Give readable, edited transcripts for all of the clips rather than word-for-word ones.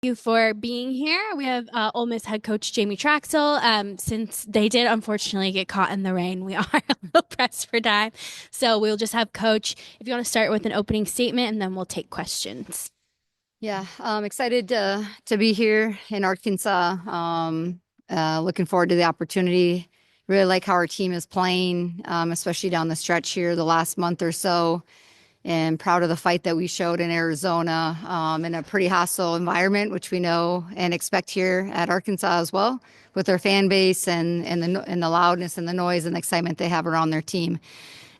You for being here. We have Ole Miss head coach Jamie Trachsel. Since they did unfortunately get caught in the rain, we are a little pressed for time. So we'll just have Coach, if you want to start with an opening statement, and then we'll take questions. Yeah, I'm excited to be here in Arkansas. Looking forward to the opportunity. Really like how our team is playing, especially down the stretch here the last month or so. And proud of the fight that we showed in Arizona, in a pretty hostile environment, which we know and expect here at Arkansas as well, with their fan base and the loudness and the noise and the excitement they have around their team.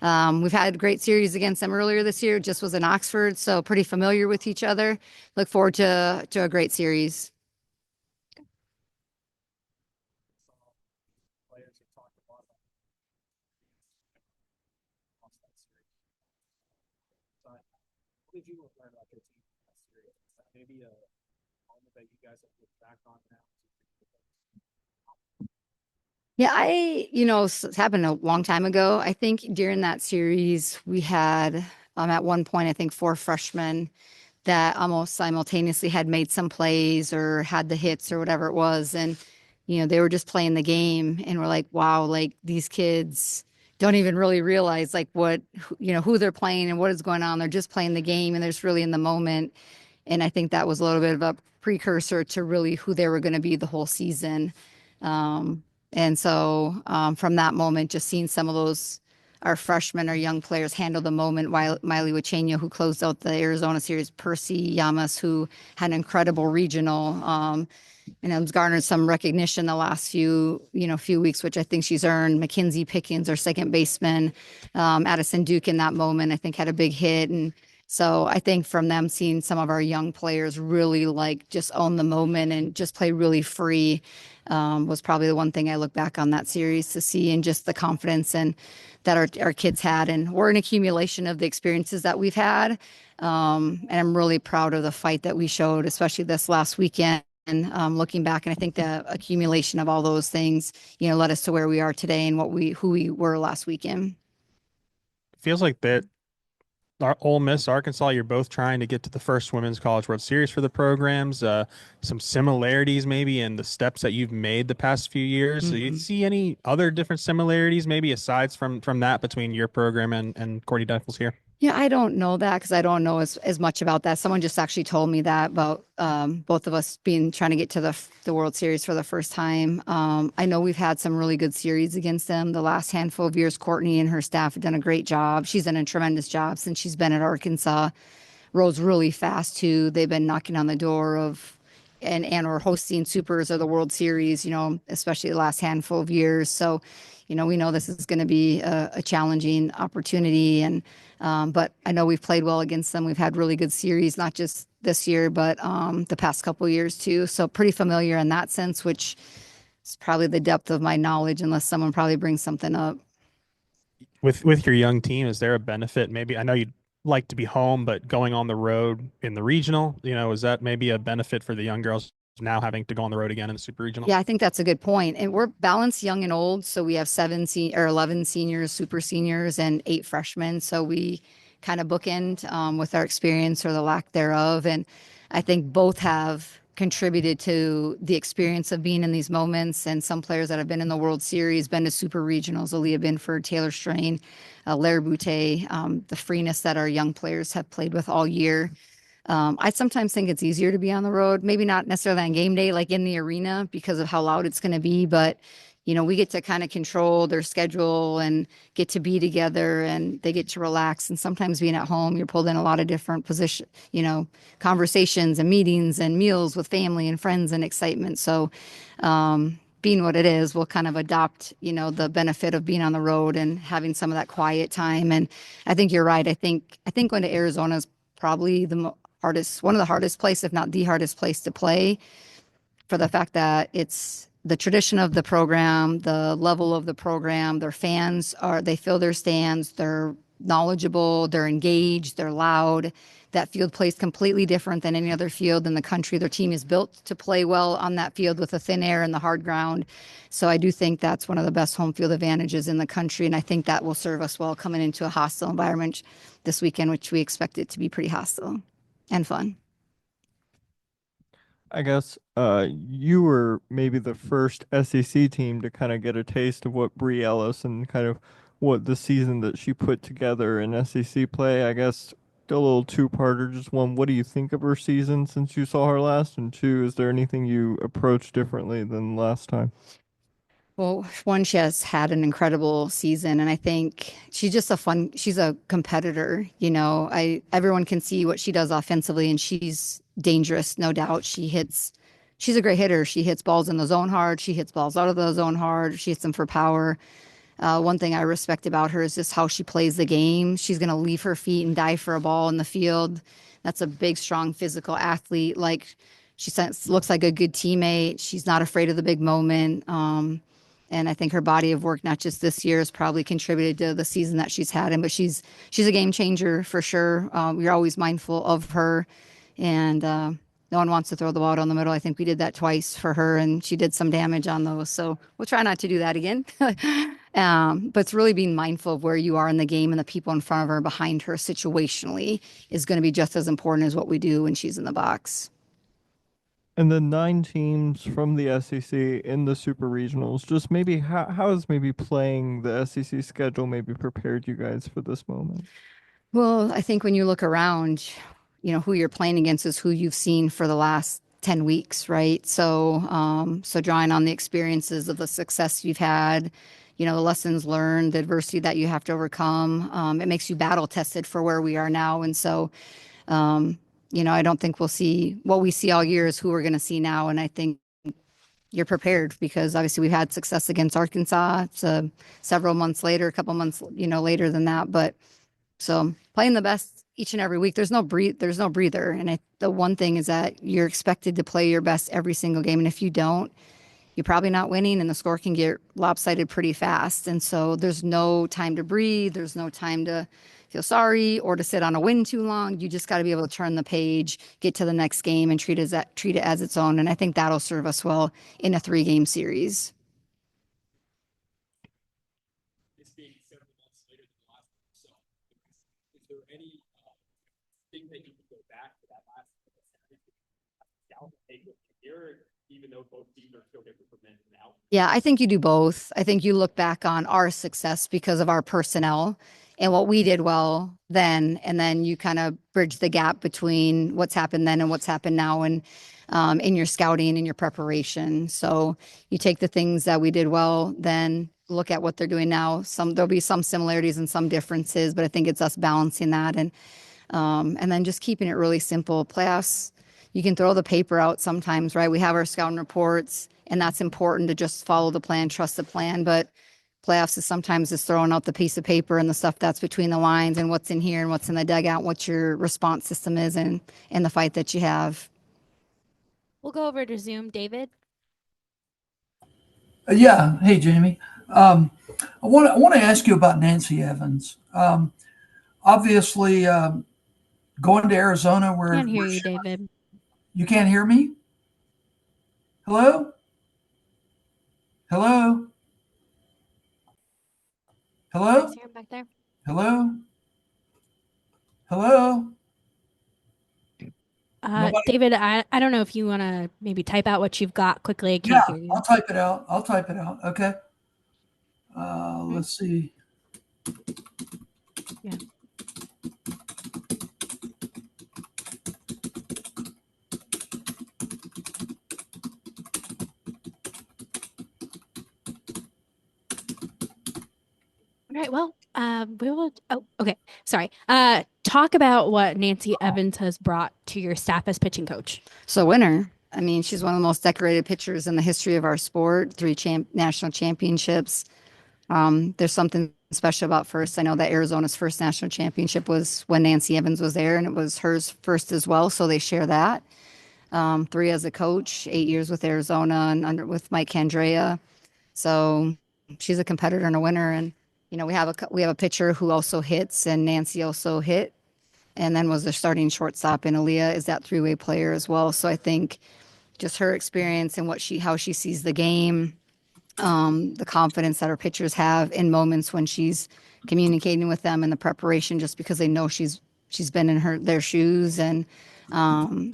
We've had a great series against them earlier this year. It just was in Oxford, so pretty familiar with each other. Look forward to a great series. Did you learn about your team in that series? Is that maybe a moment that you guys have looked back on now? Yeah, it's happened a long time ago. I think during that series, we had at one point, I think four freshmen that almost simultaneously had made some plays or had the hits or whatever it was. And, they were just playing the game and we're like, wow, like these kids don't even really realize like who they're playing and what is going on. They're just playing the game and they're just really in the moment. And I think that was a little bit of a precursor to really who they were going to be the whole season. And so from that moment, just seeing some of those, our freshmen, our young players handle the moment. Miley Wachenia, who closed out the Arizona series, Percy Yamas, who had an incredible regional, and has garnered some recognition the last few weeks, which I think she's earned. Mackenzie Pickens, our second baseman, Addison Duke in that moment, I think had a big hit. And so I think from them seeing some of our young players really like just own the moment and just play really free, was probably the one thing I look back on that series to see, and just the confidence and that our kids had. And we're an accumulation of the experiences that we've had. And I'm really proud of the fight that we showed, especially this last weekend. And looking back, and I think the accumulation of all those things, led us to where we are today and who we were last weekend. Feels like that Ole Miss, Arkansas, you're both trying to get to the first Women's College World Series for the programs. Some similarities maybe in the steps that you've made the past few years. Do you Mhm. see any other different similarities maybe aside from that between your program and Courtney Duffels here? Yeah, I don't know that because I don't know as much about that. Someone just actually told me that about both of us being trying to get to the World Series for the first time. I know we've had some really good series against them the last handful of years. Courtney and her staff have done a great job. She's done a tremendous job since she's been at Arkansas. Rose really fast too. They've been knocking on the door of and or hosting supers or the World Series, especially the last handful of years. So, we know this is going to be a challenging opportunity. And but I know we've played well against them. We've had really good series, not just this year, but the past couple of years too. So pretty familiar in that sense, which is probably the depth of my knowledge, unless someone probably brings something up. With your young team, is there a benefit? Maybe I know you'd like to be home, but going on the road in the regional, is that maybe a benefit for the young girls now having to go on the road again in the super regional? Yeah, I think that's a good point. And we're balanced young and old. So we have 11 seniors, super seniors, and 8 freshmen. So we kind of bookend with our experience or the lack thereof. And I think both have contributed to the experience of being in these moments. And some players that have been in the World Series, been to super regionals, Aaliyah Binford, Taylor Strain, Larry Boutte, the freeness that our young players have played with all year. I sometimes think it's easier to be on the road, maybe not necessarily on game day, like in the arena because of how loud it's going to be, but we get to kind of control their schedule and get to be together and they get to relax. And sometimes being at home, you're pulled in a lot of different conversations and meetings and meals with family and friends and excitement. So, being what it is, we'll kind of adopt, the benefit of being on the road and having some of that quiet time. And I think you're right. I think going to Arizona is probably one of the hardest place, if not the hardest place to play, for the fact that it's the tradition of the program, the level of the program. Their fans they fill their stands. They're knowledgeable. They're engaged. They're loud. That field plays completely different than any other field in the country. Their team is built to play well on that field with the thin air and the hard ground. So I do think that's one of the best home field advantages in the country. And I think that will serve us well coming into a hostile environment this weekend, which we expect it to be pretty hostile and fun. I guess you were maybe the first SEC team to kind of get a taste of what Bree Ellis and kind of what the season that she put together in SEC play. I guess a little two-parter. Just one, what do you think of her season since you saw her last? And two, is there anything you approached differently than last time? Well, one, she has had an incredible season, and I think she's a competitor. Everyone can see what she does offensively, and she's dangerous, no doubt. She's a great hitter. She hits balls in the zone hard. She hits balls out of the zone hard. She hits them for power. One thing I respect about her is just how she plays the game. She's going to leave her feet and dive for a ball in the field. That's a big, strong, physical athlete. Like looks like a good teammate. She's not afraid of the big moment. And I think her body of work, not just this year, has probably contributed to the season that she's had. But she's a game changer for sure. We're always mindful of her, and no one wants to throw the ball down the middle. I think we did that twice for her, and she did some damage on those. So we'll try not to do that again. But it's really being mindful of where you are in the game and the people in front of her, behind her situationally is going to be just as important as what we do when she's in the box. And then nine teams from the SEC in the Super Regionals. Just maybe how is maybe playing the SEC schedule maybe prepared you guys for this moment? Well, I think when you look around, who you're playing against is who you've seen for the last 10 weeks, right? So drawing on the experiences of the success you've had, the lessons learned, the adversity that you have to overcome, it makes you battle tested for where we are now. And so, I don't think we'll see what we see all year is who we're going to see now. And I think you're prepared because obviously we've had success against Arkansas. It's several months later, a couple months, later than that. But so playing the best each and every week, there's no breather. And the one thing is that you're expected to play your best every single game. And if you don't, you're probably not winning and the score can get lopsided pretty fast. And so there's no time to breathe. There's no time to feel sorry or to sit on a win too long. You just got to be able to turn the page, get to the next game and treat it as its own. And I think that'll serve us well in a 3-game series. This being several months later than the last one, so is there any thing that you can go back to that last scout take here, even though both teams are still getting from now? Yeah, I think you do both. I think you look back on our success because of our personnel and what we did well then, and then you kind of bridge the gap between what's happened then and what's happened now, and in your scouting and your preparation. So you take the things that we did well, then look at what they're doing now. There'll be some similarities and some differences, but I think it's us balancing that and then just keeping it really simple. Playoffs, you can throw the paper out sometimes, right? We have our scouting reports, and that's important to just follow the plan, trust the plan. But playoffs is sometimes just throwing out the piece of paper and the stuff that's between the lines and what's in here and what's in the dugout, what your response system is and the fight that you have. We'll go over to Zoom. David? Yeah. Hey, Jamie. I want to ask you about Nancy Evans. Obviously, going to Arizona, Can't hear you, David. you can't hear me. Hello. Hello. Hello. Guys hear him back there? Hello. Hello. David, I don't know if you want to maybe type out what you've got quickly. I can't hear you. I'll type it out. Okay. Let's see. Yeah. All right. Well, we will. Oh, okay. Sorry. Talk about what Nancy Evans has brought to your staff as pitching coach. So winner. I mean, she's one of the most decorated pitchers in the history of our sport. 3 national championships. There's something special about first. I know that Arizona's first national championship was when Nancy Evans was there, and it was hers first as well. So they share that. 3 as a coach, 8 years with Arizona and with Mike Candrea. So she's a competitor and a winner. And we have a pitcher who also hits, and Nancy also hit, and then was the starting shortstop. And Aaliyah is that 3-way player as well. So I think just her experience and how she sees the game, the confidence that her pitchers have in moments when she's communicating with them, and the preparation, just because they know she's she's been in their shoes. And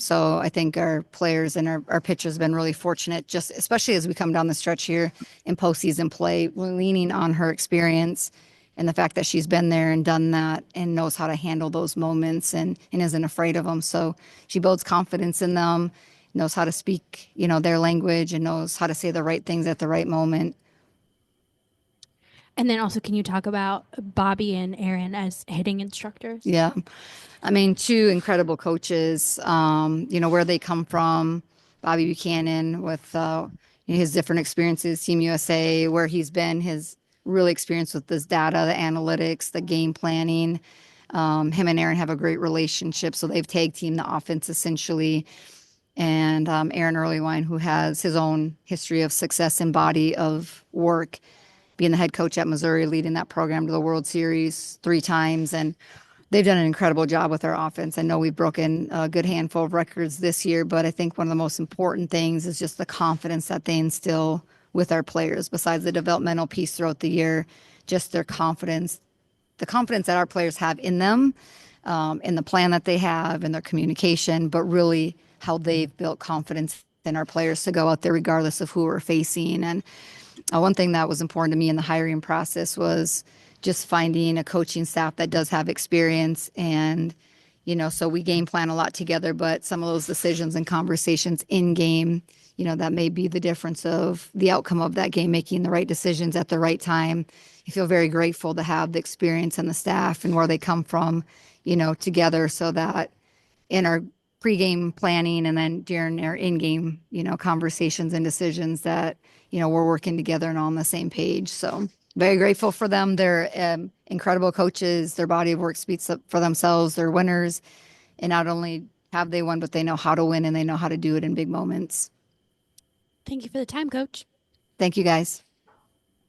so I think our players and our pitchers have been really fortunate, just especially as we come down the stretch here in postseason play, we're leaning on her experience and the fact that she's been there and done that and knows how to handle those moments and isn't afraid of them. So she builds confidence in them, knows how to speak, their language, and knows how to say the right things at the right moment. And then also, can you talk about Bobby and Aaron as hitting instructors? Yeah. I mean, two incredible coaches, where they come from. Bobby Buchanan with his different experiences, Team USA, where he's been, his really experience with this data, the analytics, the game planning. Him and Aaron have a great relationship, so they've tag teamed the offense essentially. And Aaron Earlywine, who has his own history of success and body of work, being the head coach at Missouri, leading that program to the World Series 3 times. And they've done an incredible job with our offense. I know we've broken a good handful of records this year, but I think one of the most important things is just the confidence that they instill with our players, besides the developmental piece throughout the year, just their confidence, the confidence that our players have in them, in the plan that they have, in their communication, but really how they've built confidence in our players to go out there regardless of who we're facing. And one thing that was important to me in the hiring process was just finding a coaching staff that does have experience. And, so we game plan a lot together, but some of those decisions and conversations in game, that may be the difference of the outcome of that game, making the right decisions at the right time. I feel very grateful to have the experience and the staff and where they come from, together, so that in our pregame planning and then during our in-game, conversations and decisions that, we're working together and on the same page. So very grateful for them. They're incredible coaches. Their body of work speaks up for themselves. They're winners. And not only have they won, but they know how to win and they know how to do it in big moments. Thank you for the time, Coach. Thank you, guys.